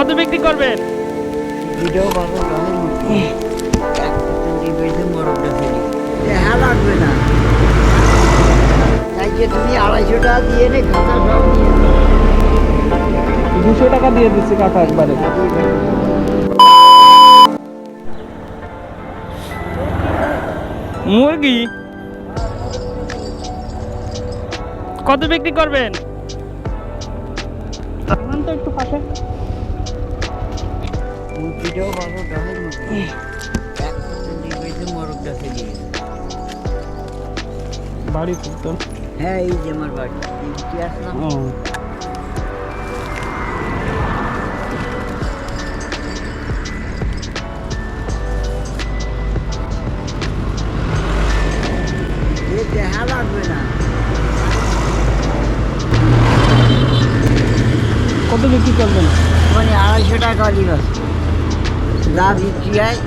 কত বিক্রি করবেন? এটাও ভালো রঙের মুরগি 1% ডিভাইসে মরকটা ফেলি দেখা লাগবে না, তাই যে তুমি 250 টাকা দিয়ে নে খাতা সব নিয়ে 200 টাকা দিয়ে দিচ্ছি কাকা একবারে। মুরগি কত বিক্রি করবেন? তো একটু পাশে মুরগিটাও ভালো রঙের মুরগি 1% ডিভাইসে মরকটা ফেলি। বাড়ি তো হ্যাঁ এই যে আমার বাড়ি কি আসলাম। দেখা লাগবে না, কত বিক্রি করবেন? মানে 250 টাকা লিবাস যা বিক্রি হয়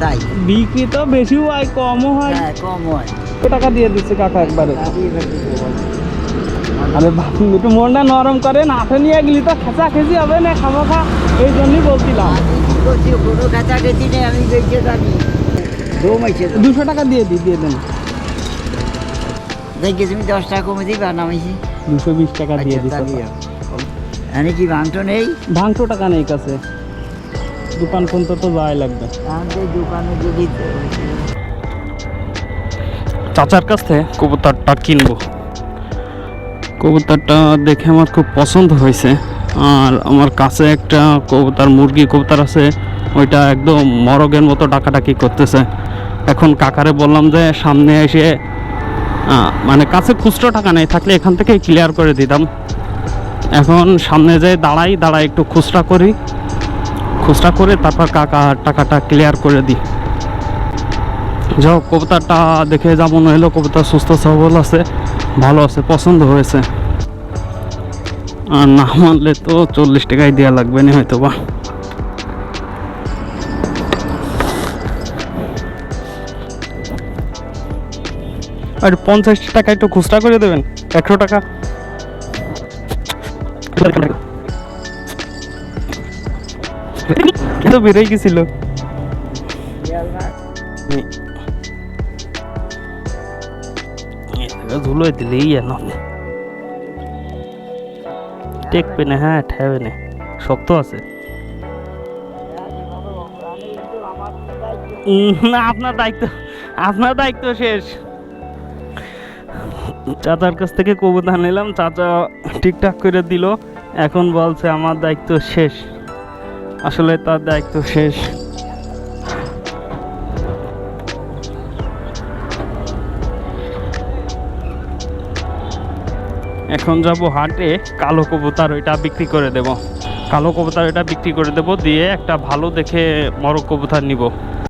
তাই। বিক্রি তো বেশিও হয় কমও হয়। হ্যাঁ কম হয়। টাকা দিয়ে দিচ্ছি কাকা একবারে। আরে আরে বাপু একটু মনটা নরম করেন, হাতে নিয়ে গেলি তো খেঁচা খেঁচি হবে না খামাখা, এই জন্যই বলছিলাম। কোনো কাছাকাছি নেই, আমি বেঁচে থাকি দৌড়াইছে 200 টাকা দিয়ে দেন। দেখি তুমি 10 টাকা কমে দিবা নামাইছি 220 টাকা দিয়ে দিচ্ছি। এনে কি ভাঙটো নেই? ভাঙটো টাকা নেই কাছে, দোকান কোন তো যাই লাগবে। আমাদের দোকানে যদি চাচার কাছ থেকে কবুতরটা কিনবো। কবুতরটা দেখে আমার খুব পছন্দ হয়েছে, আর আমার কাছে একটা কবুতর মুরগি কবুতর আছে, ওইটা একদম মরগের মতো ডাকাডাকি করতেছে। এখন কাকারে বললাম যে সামনে এসে মানে কাছে খুচরো টাকা নেই, থাকলে এখান থেকে ক্লিয়ার করে দিতাম। এখন সামনে যেয়ে দাঁড়াই একটু খুচরা করে তারপর কাকা টাকাটা ক্লিয়ার করে দিই। যাও কবুতরটা দেখে যেমন হলো, কবুতর সুস্থ সবল আছে, ভালো আছে, পছন্দ হয়েছে। আর না মানলে তো 40 টাকায় দেওয়া লাগবে না হয়তো বা। আর 50 টাকা একটু খুচরা করে দেবেন, 100 টাকা। কিন্তু বেড়েই গেছিল। ধুলোয় দিলেই না টেকবে না। হ্যাঁ ঠেবে না, শক্ত আছে। না আপনার দায়িত্ব শেষ। চাচার কাছ থেকে কবুতর নিলাম, চাচা ঠিকঠাক করে দিল, এখন বলছে আমার দায়িত্ব শেষ। আসলে তার দায়িত্ব শেষ। এখন যাব হাটে, কালো কবুতর ওইটা বিক্রি করে দেব। দিয়ে একটা ভালো দেখে বড় কবুতর নিব।